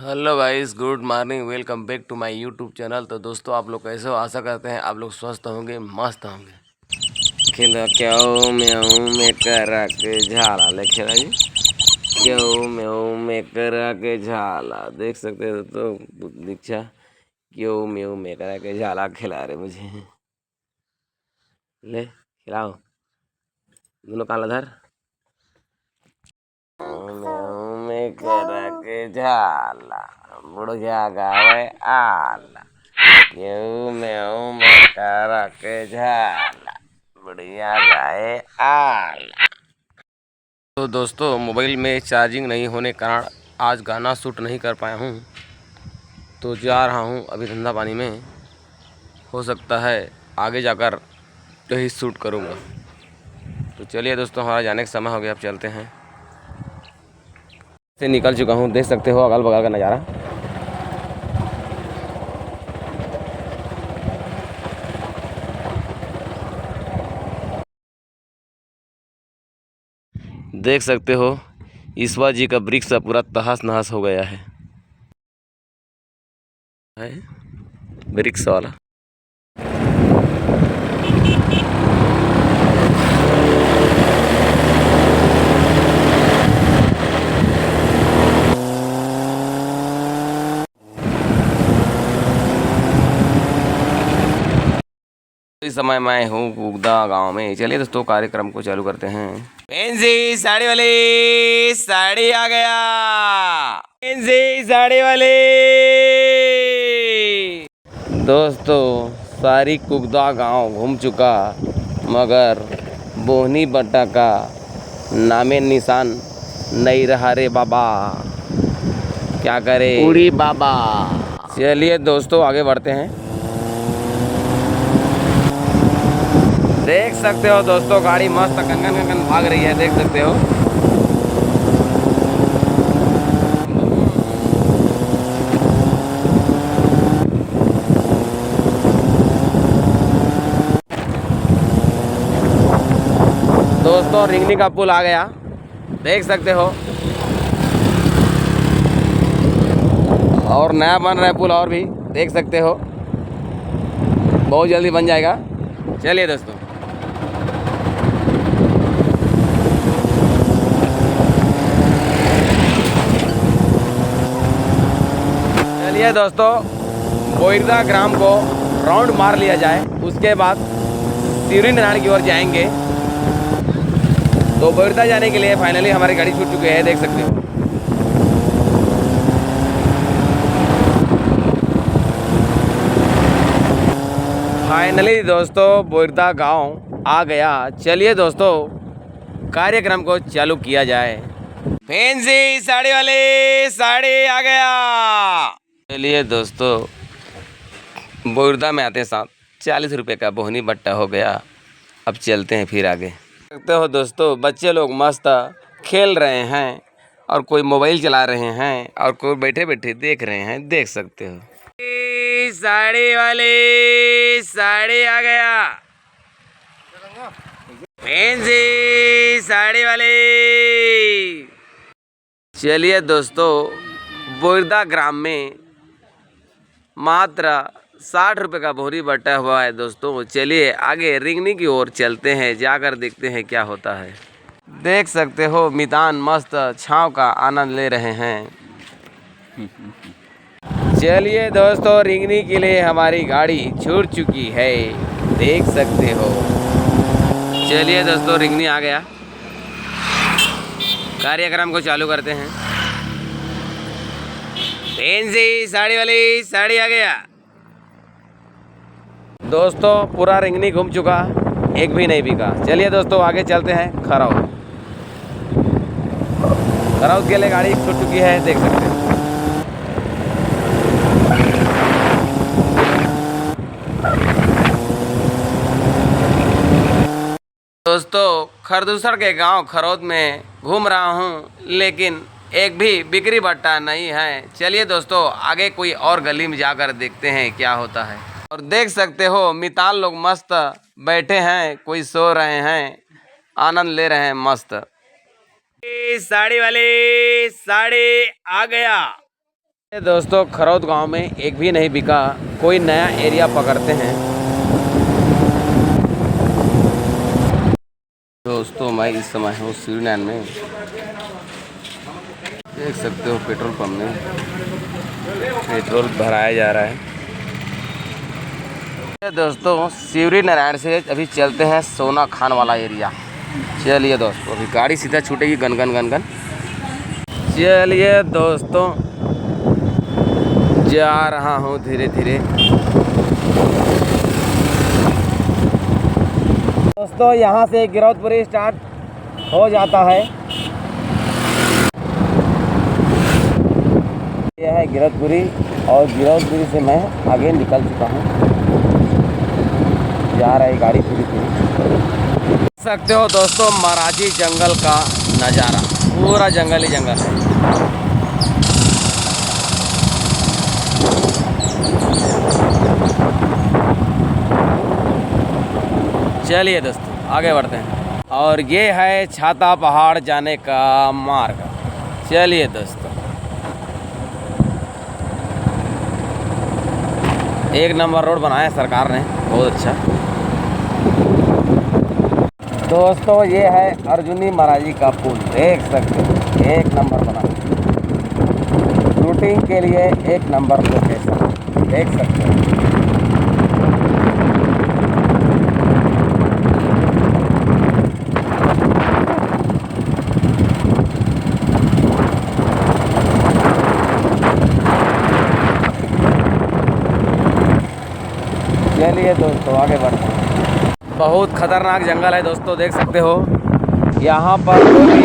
Hello guys, good morning. Welcome back to my YouTube channel. तो दोस्तों, आप लोग कैसे हो? आशा करते हैं आप लोग स्वस्थ होंगे, मस्त होंगे। खेला क्यों म्याऊं में करा के झाला ले खेला जी। क्यों म्याऊं में करा के झाला, देख सकते हो तो दीक्षा क्यों म्याऊं में करा के झाला खिला रहे मुझे। ले खिलाओ दोनों काला धर। म्याऊं में करा के झाला बुढ़िया गावे आला। क्यों म्याऊं में करा के झाला बढ़िया गाए आला। तो दोस्तों, मोबाइल में चार्जिंग नहीं होने के कारण आज गाना शूट नहीं कर पाया हूँ, तो जा रहा हूँ अभी धंधा पानी में। हो सकता है आगे जाकर यही शूट करूँगा। तो चलिए दोस्तों, हमारा जाने का समय हो गया, अब चलते हैं। से निकल चुका हूँ, देख सकते हो अगल बगल का नज़ारा। देख सकते हो ईश्वर जी का वृक्ष पूरा तहस नहस हो गया है वृक्ष वाला। इस समय मैं हूँ गुगदा गांव में। चलिए दोस्तों, कार्यक्रम को चालू करते हैं। फैंसी साड़ी वाली साड़ी आ गया। फैंसी साड़ी वाली दोस्तों, सारी कुगदा गांव घूम चुका, मगर बोहनी बट्टा का नामे निशान नहीं रहा रे बाबा। क्या करे उड़ी बाबा। चलिए दोस्तों, आगे बढ़ते हैं। देख सकते हो दोस्तों, गाड़ी मस्त कंगन कंगन भाग रही है, देख सकते हो। दोस्तों, रिंगनी का पुल आ गया, देख सकते हो। और नया बन रहा है पुल, और भी देख सकते हो, बहुत जल्दी बन जाएगा। चलिए दोस्तों, चलिए दोस्तों, बोईरदा ग्राम को राउंड मार लिया जाए, उसके बाद सिवरी नारायण की ओर जाएंगे। तो बोईरदा जाने के लिए फाइनली हमारी गाड़ी छूट चुकी है, देख सकते हो। फाइनली दोस्तों, बोईरदा गांव आ गया। चलिए दोस्तों, कार्यक्रम को चालू किया जाए। फैंसी साड़ी वाले साड़ी आ गया। चलिए दोस्तों, बोईरदा में आते साथ 40 रुपये का बोहनी बट्टा हो गया। अब चलते हैं फिर आगे। देखते हो दोस्तों, बच्चे लोग मस्त खेल रहे हैं, और कोई मोबाइल चला रहे हैं, और कोई बैठे बैठे देख रहे हैं, देख सकते हो। साड़ी वाली साड़ी आ गया। फैंसी साड़ी वाली। चलिए दोस्तों, बोईरदा ग्राम में मात्र 60 रुपये का बोहनी बटा हुआ है दोस्तों। चलिए आगे रिंगनी की ओर चलते हैं, जाकर देखते हैं क्या होता है। देख सकते हो मैदान मस्त छांव का आनंद ले रहे हैं। चलिए दोस्तों, रिंगनी के लिए हमारी गाड़ी छूट चुकी है, देख सकते हो। चलिए दोस्तों, रिंगनी आ गया, कार्यक्रम को चालू करते हैं। फैंसी साड़ी वाली साड़ी आ गया। दोस्तों, पूरा रिंगनी घूम चुका, एक भी नहीं बिका। चलिए दोस्तों, आगे चलते हैं। खराउ खराउत के लिए गाड़ी छूट चुकी है, देख सकते हैं। दोस्तों, खरदूसर के गांव खरौद में घूम रहा हूं, लेकिन एक भी बिक्री बट्टा नहीं है। चलिए दोस्तों, आगे कोई और गली में जाकर देखते हैं क्या होता है। और देख सकते हो मितान लोग मस्त बैठे हैं, कोई सो रहे हैं, आनंद ले रहे हैं मस्त। साड़ी वाली साड़ी आ गया। ये दोस्तों खरौद गांव में एक भी नहीं बिका, कोई नया एरिया पकड़ते हैं। दोस्तों मैं इस समय हूँ सीढ़ी में, देख सकते हो पेट्रोल पंप में पेट्रोल भराया जा रहा है। दोस्तों शिवरी नारायण से अभी चलते हैं सोना खान वाला एरिया। चलिए दोस्तों अभी गाड़ी सीधा छूटेगी गन गन गन गन। चलिए दोस्तों जा रहा हूँ धीरे धीरे। दोस्तों यहाँ से गिरौदपुरी स्टार्ट हो जाता है। यह है गिरौदपुरी और गिरौदपुरी से मैं आगे निकल चुका हूँ। जा रहा है गाड़ी धीरे धीरे। देख सकते हो दोस्तों महाराजी जंगल का नज़ारा, पूरा जंगल ही जंगल है। चलिए दोस्तों आगे बढ़ते हैं। और ये है छाता पहाड़ जाने का मार्ग। चलिए दोस्तों एक नंबर रोड बनाया है सरकार ने, बहुत अच्छा। दोस्तों ये है अर्जुनी महाराजी का पुल, देख सकते हो एक नंबर बना, शूटिंग के लिए एक नंबर लोकेशन, देख सकते हो। चलिए दोस्तों आगे बढ़ते हैं। बहुत खतरनाक जंगल है दोस्तों, देख सकते हो। यहाँ पर कोई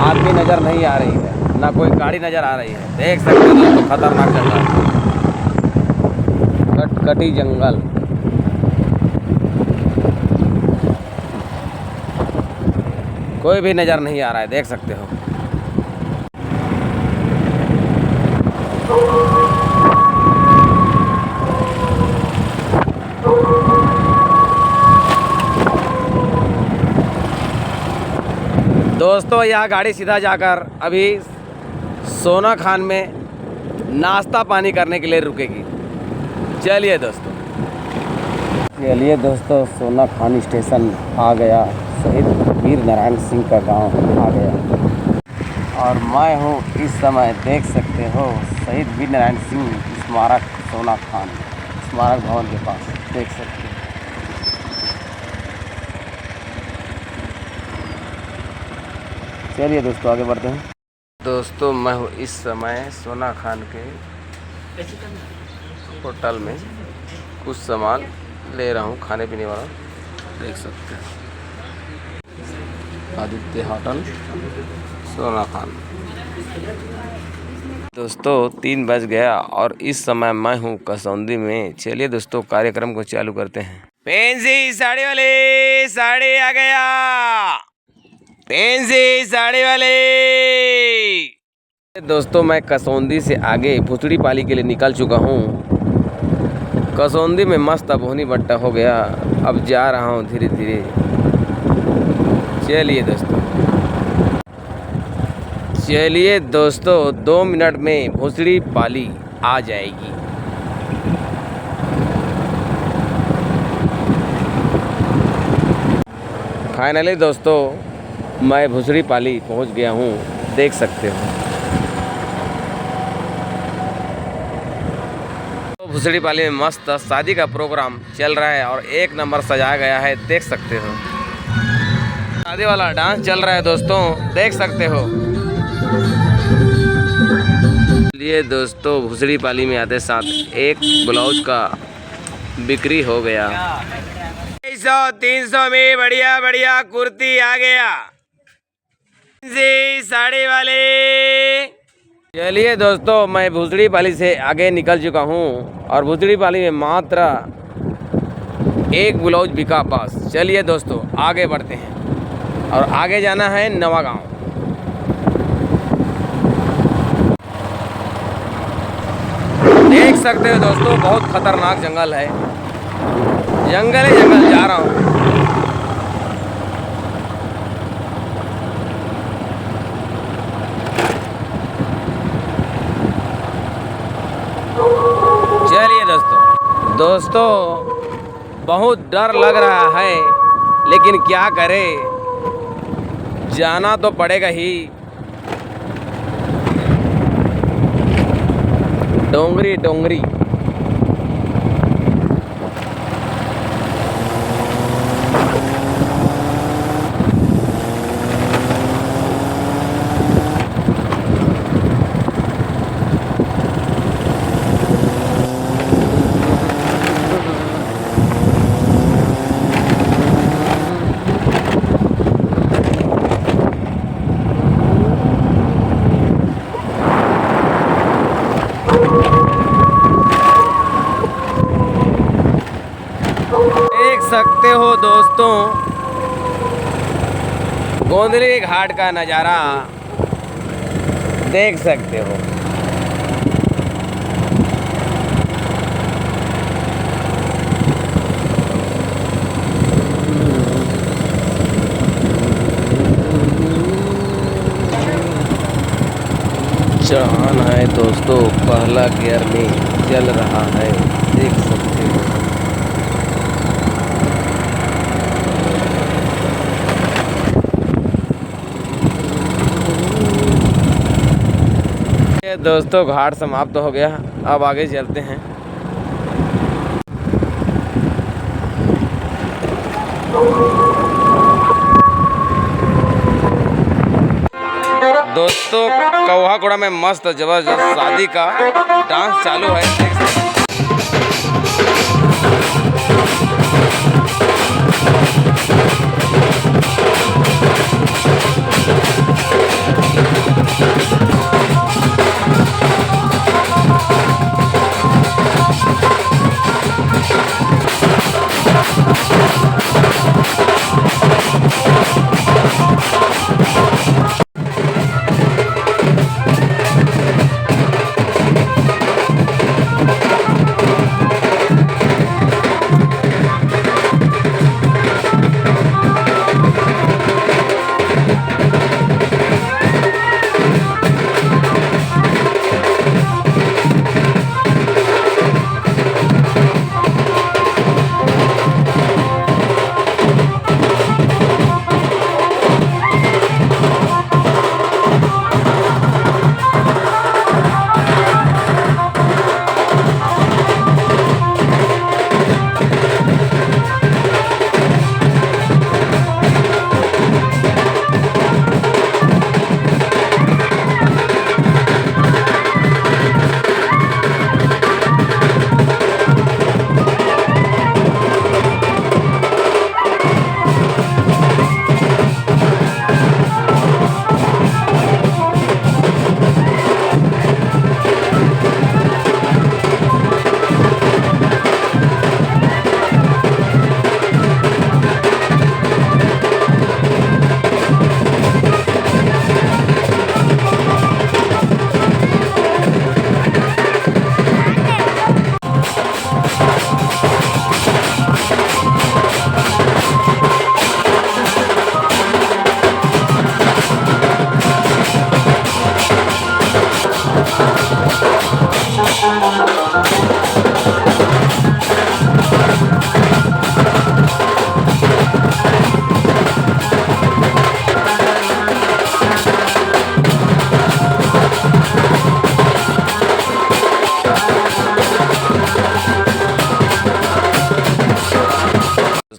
आदमी नज़र नहीं आ रही है, ना कोई गाड़ी नज़र आ रही है। देख सकते हो दोस्तों खतरनाक जंगल, कटकटी जंगल। कोई भी नज़र नहीं आ रहा है, देख सकते हो। दोस्तों यहाँ गाड़ी सीधा जाकर अभी सोना खान में नाश्ता पानी करने के लिए रुकेगी। चलिए दोस्तों सोना खान स्टेशन आ गया, शहीद वीर नारायण सिंह का गांव आ गया। और मैं हूँ इस समय, देख सकते हो, शहीद वीर नारायण सिंह स्मारक सोना खान स्मारक भवन के पास, देख सकते हो। चलिए दोस्तों आगे बढ़ते हैं। दोस्तों मैं हूँ इस समय सोना खान के होटल में, कुछ सामान ले रहा हूँ खाने पीने वाला, देख सकते हैं। आदित्य होटल सोना खान। दोस्तों 3 बज गया और इस समय मैं हूँ कसौंदी में। चलिए दोस्तों कार्यक्रम को चालू करते हैं। फैंसी साड़ी वाले साड़ी आ गया, फैंसी साड़ी वाले। दोस्तों मैं कसौंदी से आगे भुसड़ी पाली के लिए निकल चुका हूँ। कसौंदी में मस्त अबोहनी बट्टा हो गया, अब जा रहा हूँ धीरे धीरे। चलिए दोस्तों 2 मिनट में भुसड़ी पाली आ जाएगी। फाइनली दोस्तों मैं भुसड़ी पाली पहुंच गया हूं, देख सकते हो। तो भुसड़ी पाली में मस्त शादी का प्रोग्राम चल रहा है और एक नंबर सजाया गया है, देख सकते हो। शादी वाला डांस चल रहा है दोस्तों, देख सकते हो। ये दोस्तों भुसड़ी पाली में आते साथ एक ब्लाउज का बिक्री हो गया। 200-300 में बढ़िया बढ़िया कुर्ती आ गया जी साड़ी वाले। चलिए दोस्तों मैं भुसड़ी पाली से आगे निकल चुका हूँ और भुसड़ी पाली में मात्र एक ब्लाउज बिका बस। चलिए दोस्तों आगे बढ़ते हैं और आगे जाना है नवा गांव। देख सकते हो दोस्तों बहुत खतरनाक जंगल है, जंगल है जंगल, जा रहा हूँ। दोस्तों बहुत डर लग रहा है, लेकिन क्या करें, जाना तो पड़ेगा ही। डोंगरी डोंगरी देख सकते हो दोस्तों गोंदली घाट का नज़ारा देख सकते हो। चढ़ान है दोस्तों, पहला गियर में चल रहा है, देख सकते हो। दोस्तों घाट समाप्त हो गया, अब आगे चलते हैं। दोस्तों कौहाकोड़ा में मस्त जबरदस्त शादी का डांस चालू है।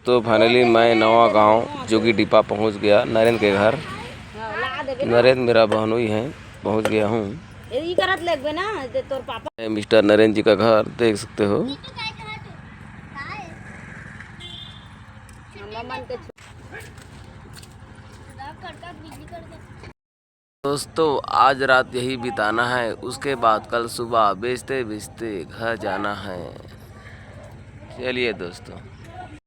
तो फाइनली मैं नवा गांव जोगी डिपा पहुंच गया, नरेंद्र के घर। नरेंद्र मेरा बहनोई है, पहुंच गया हूँ। मिस्टर नरेंद्र जी का घर देख सकते हो। दोस्तों आज रात यही बिताना है, उसके बाद कल सुबह बेचते बेचते घर जाना है। चलिए दोस्तों।